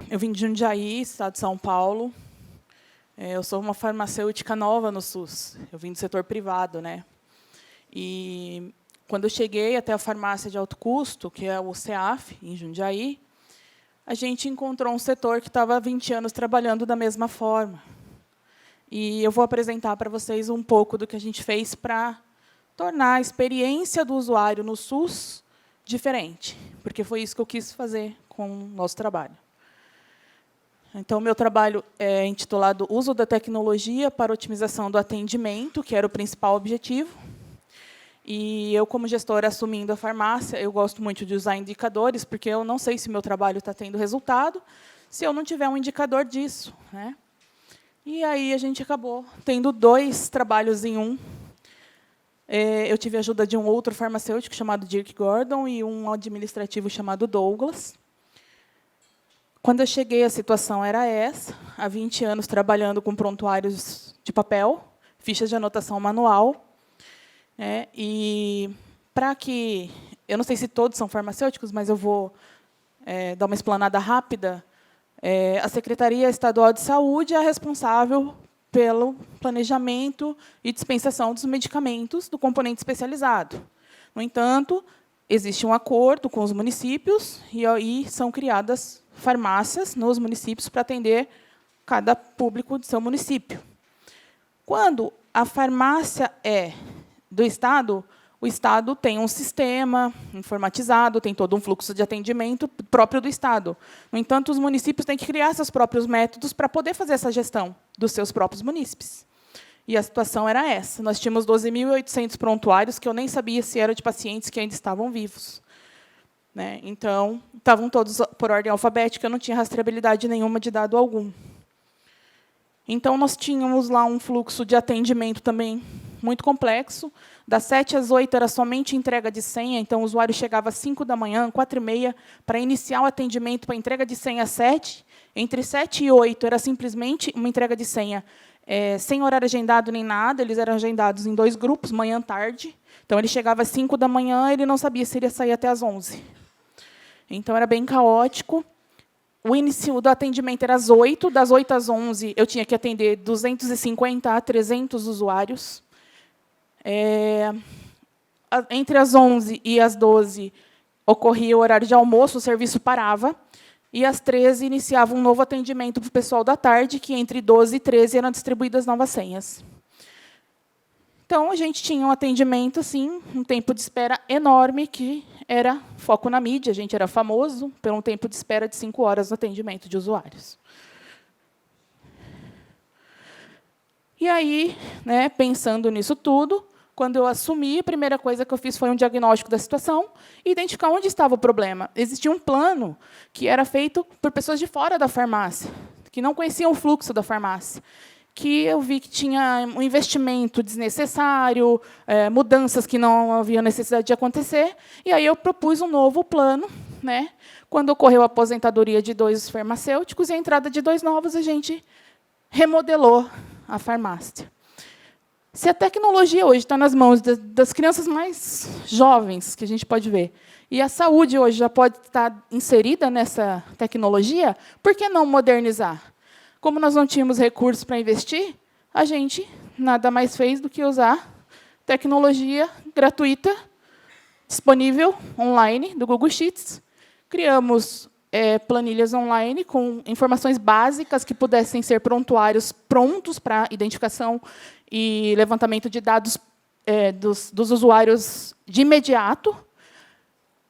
Eu vim de Jundiaí, estado de São Paulo. Eu sou uma farmacêutica nova no SUS. Eu vim do setor privado, né? E quando eu cheguei até a farmácia de alto custo, que é o CEAF, em Jundiaí, a gente encontrou um setor que estava há 20 anos trabalhando da mesma forma. E eu vou apresentar para vocês um pouco do que a gente fez para tornar a experiência do usuário no SUS diferente, porque foi isso que eu quis fazer com o nosso trabalho. Então, o meu trabalho é intitulado Uso da Tecnologia para Otimização do Atendimento, que era o principal objetivo. E eu, como gestora, assumindo a farmácia, eu gosto muito de usar indicadores, porque eu não sei se meu trabalho está tendo resultado se eu não tiver um indicador disso, né? E aí a gente acabou tendo 2 trabalhos em um. Eu tive a ajuda de um outro farmacêutico chamado Dirk Gordon e um administrativo chamado Douglas. Quando eu cheguei, a situação era essa, há 20 anos trabalhando com prontuários de papel, fichas de anotação manual. E para que... Eu não sei se todos são farmacêuticos, mas eu vou dar uma explanada rápida. A Secretaria Estadual de Saúde é a responsável pelo planejamento e dispensação dos medicamentos do componente especializado. No entanto, existe um acordo com os municípios e aí são criadas farmácias nos municípios para atender cada público de seu município. Quando a farmácia é do Estado, o Estado tem um sistema informatizado, tem todo um fluxo de atendimento próprio do Estado. No entanto, os municípios têm que criar seus próprios métodos para poder fazer essa gestão dos seus próprios munícipes. E a situação era essa. Nós tínhamos 12.800 prontuários que eu nem sabia se eram de pacientes que ainda estavam vivos. Então, estavam todos por ordem alfabética, eu não tinha rastreabilidade nenhuma de dado algum. Então, nós tínhamos lá um fluxo de atendimento também muito complexo. Das 7 às 8 era somente entrega de senha, então o usuário chegava às 5 da manhã, 4h30, para iniciar o atendimento para entrega de senha às 7. Entre 7 e 8 era simplesmente uma entrega de senha sem horário agendado nem nada, eles eram agendados em 2 grupos, manhã e tarde. Então, ele chegava às 5 da manhã, ele não sabia se iria sair até às 11. Então, era bem caótico. O início do atendimento era às 8, das 8 às 11, eu tinha que atender 250 a 300 usuários. Entre as 11 e as 12, ocorria o horário de almoço, o serviço parava, e às 13 iniciava um novo atendimento para o pessoal da tarde, que entre 12 e 13 eram distribuídas novas senhas. Então, a gente tinha um atendimento, assim, um tempo de espera enorme, que era foco na mídia. A gente era famoso por um tempo de espera de 5 horas no atendimento de usuários. E aí, pensando nisso tudo, quando eu assumi, a primeira coisa que eu fiz foi um diagnóstico da situação e identificar onde estava o problema. Existia um plano que era feito por pessoas de fora da farmácia, que não conheciam o fluxo da farmácia, que eu vi que tinha um investimento desnecessário, mudanças que não havia necessidade de acontecer, e aí eu propus um novo plano. Quando ocorreu a aposentadoria de 2 farmacêuticos e a entrada de 2 novos, a gente remodelou a farmácia. Se a tecnologia hoje está nas mãos das crianças mais jovens, que a gente pode ver, e a saúde hoje já pode estar inserida nessa tecnologia, por que não modernizar? Como nós não tínhamos recursos para investir, a gente nada mais fez do que usar tecnologia gratuita, disponível online, do Google Sheets. Criamos planilhas online com informações básicas que pudessem ser prontuários prontos para identificação e levantamento de dados dos usuários de imediato.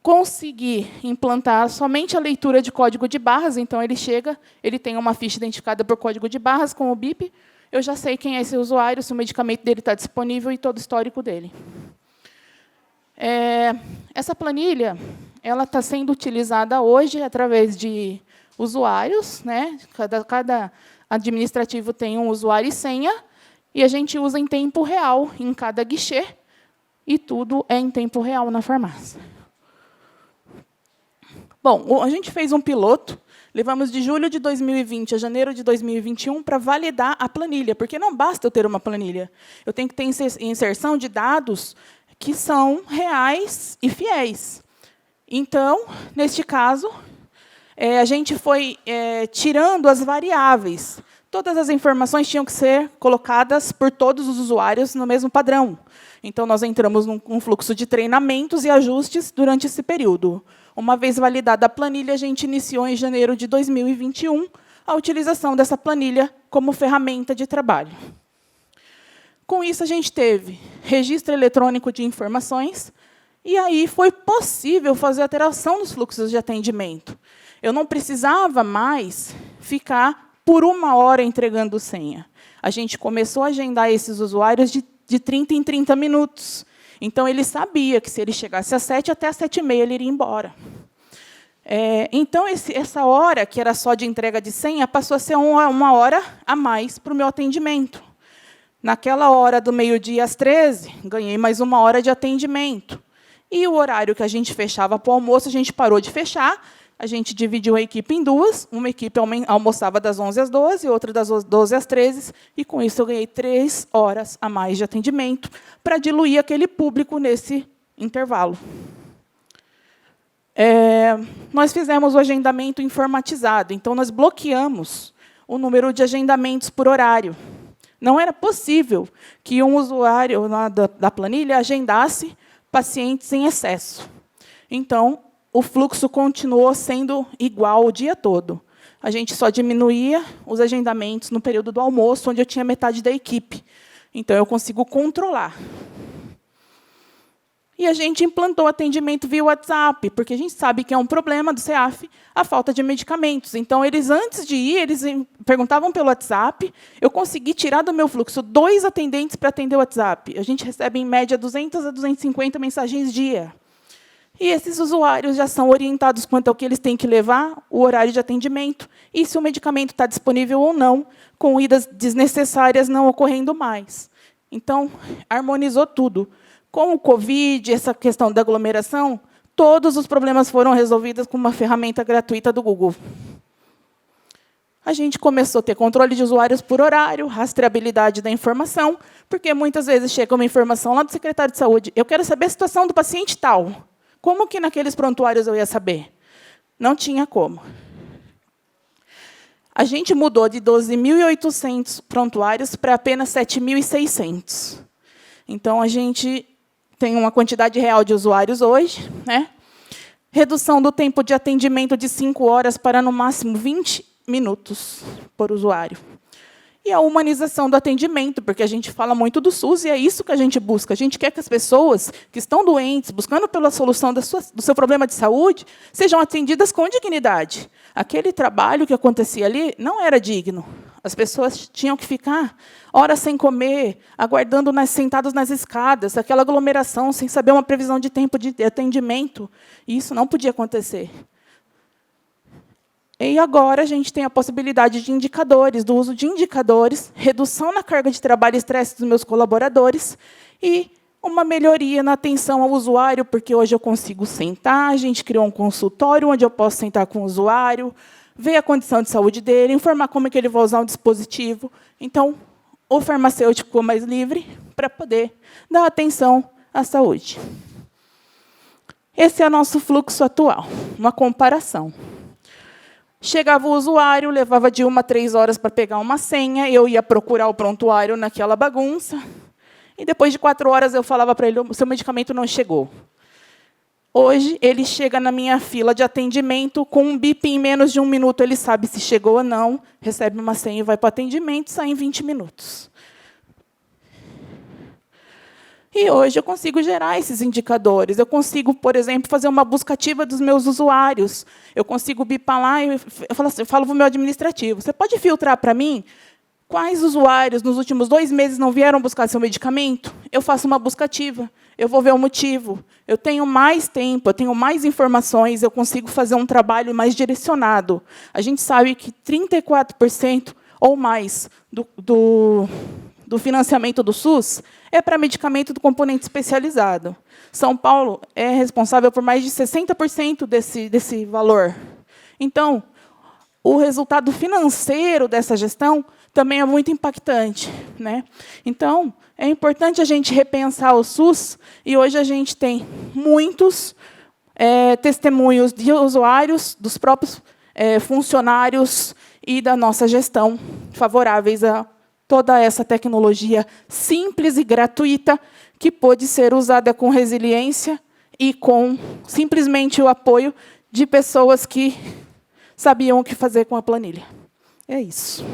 Consegui implantar somente a leitura de código de barras. Então, ele chega, ele tem uma ficha identificada por código de barras com o BIP. Eu já sei quem é esse usuário, se o medicamento dele está disponível e todo o histórico dele. Essa planilha ela está sendo utilizada hoje através de usuários. Cada administrativo tem um usuário e senha, e a gente usa em tempo real em cada guichê, e tudo é em tempo real na farmácia. Bom, a gente fez um piloto Levamos de julho de 2020 a janeiro de 2021 para validar a planilha, porque não basta eu ter uma planilha. Eu tenho que ter inserção de dados que são reais e fiéis. Então, neste caso, a gente foi tirando as variáveis. Todas as informações tinham que ser colocadas por todos os usuários no mesmo padrão. Então, nós entramos num fluxo de treinamentos e ajustes durante esse período. Uma vez validada a planilha, a gente iniciou, em janeiro de 2021, a utilização dessa planilha como ferramenta de trabalho. Com isso, a gente teve registro eletrônico de informações, e aí foi possível fazer alteração nos fluxos de atendimento. Eu não precisava mais ficar por 1 hora entregando senha. A gente começou a agendar esses usuários de 30 em 30 minutos. Então, ele sabia que, se ele chegasse às 7, até às 7h30 ele iria embora. Então, essa hora, que era só de entrega de senha, passou a ser uma hora a mais para o meu atendimento. Naquela hora do meio-dia às 13, ganhei mais 1 hora de atendimento. E o horário que a gente fechava para o almoço, a gente parou de fechar. A gente dividiu a equipe em duas. Uma equipe almoçava das 11 às 12, outra das 12 às 13. E, com isso, eu ganhei 3 horas a mais de atendimento para diluir aquele público nesse intervalo. Nós fizemos o agendamento informatizado. Então, nós bloqueamos o número de agendamentos por horário. Não era possível que um usuário da planilha agendasse pacientes em excesso. Então, o fluxo continuou sendo igual o dia todo. A gente só diminuía os agendamentos no período do almoço, onde eu tinha metade da equipe. Então, eu consigo controlar. E a gente implantou atendimento via WhatsApp, porque a gente sabe que é um problema do CEAF a falta de medicamentos. Então, eles, antes de ir, eles perguntavam pelo WhatsApp. Eu consegui tirar do meu fluxo 2 atendentes para atender o WhatsApp. A gente recebe, em média, 200 a 250 mensagens dia. E esses usuários já são orientados quanto ao que eles têm que levar, o horário de atendimento, e se o medicamento está disponível ou não, com idas desnecessárias não ocorrendo mais. Então, harmonizou tudo. Com o Covid, essa questão da aglomeração, todos os problemas foram resolvidos com uma ferramenta gratuita do Google. A gente começou a ter controle de usuários por horário, rastreabilidade da informação, porque muitas vezes chega uma informação lá do secretário de saúde: eu quero saber a situação do paciente tal. Como que naqueles prontuários eu ia saber? Não tinha como. A gente mudou de 12.800 prontuários para apenas 7.600. Então, a gente tem uma quantidade real de usuários hoje, né? Redução do tempo de atendimento de 5 horas para, no máximo, 20 minutos por usuário. E a humanização do atendimento, porque a gente fala muito do SUS, e é isso que a gente busca. A gente quer que as pessoas que estão doentes, buscando pela solução do seu problema de saúde, sejam atendidas com dignidade. Aquele trabalho que acontecia ali não era digno. As pessoas tinham que ficar horas sem comer, aguardando sentados nas escadas, aquela aglomeração, sem saber uma previsão de tempo de atendimento. E isso não podia acontecer. E agora a gente tem a possibilidade de indicadores, do uso de indicadores, redução na carga de trabalho e estresse dos meus colaboradores e uma melhoria na atenção ao usuário, porque hoje eu consigo sentar, a gente criou um consultório onde eu posso sentar com o usuário, ver a condição de saúde dele, informar como é que ele vai usar um dispositivo. Então, o farmacêutico ficou mais livre para poder dar atenção à saúde. Esse é o nosso fluxo atual, uma comparação. Chegava o usuário, levava de 1 a 3 horas para pegar uma senha, eu ia procurar o prontuário naquela bagunça, e depois de 4 horas eu falava para ele: o seu medicamento não chegou. Hoje, ele chega na minha fila de atendimento, com um bip em menos de 1 minuto, ele sabe se chegou ou não, recebe uma senha e vai para o atendimento, sai em 20 minutos. E hoje eu consigo gerar esses indicadores. Eu consigo, por exemplo, fazer uma busca ativa dos meus usuários. Eu consigo bipar lá e eu falo para o meu administrativo: você pode filtrar para mim quais usuários nos últimos 2 meses não vieram buscar seu medicamento? Eu faço uma busca ativa. Eu vou ver o motivo. Eu tenho mais tempo, eu tenho mais informações, eu consigo fazer um trabalho mais direcionado. A gente sabe que 34% ou mais do financiamento do SUS é para medicamento do componente especializado. São Paulo é responsável por mais de 60% desse valor. Então, o resultado financeiro dessa gestão também é muito impactante, né? Então, é importante a gente repensar o SUS, e hoje a gente tem muitos testemunhos de usuários, dos próprios funcionários e da nossa gestão, favoráveis a toda essa tecnologia simples e gratuita, que pôde ser usada com resiliência e com simplesmente o apoio de pessoas que sabiam o que fazer com a planilha. É isso.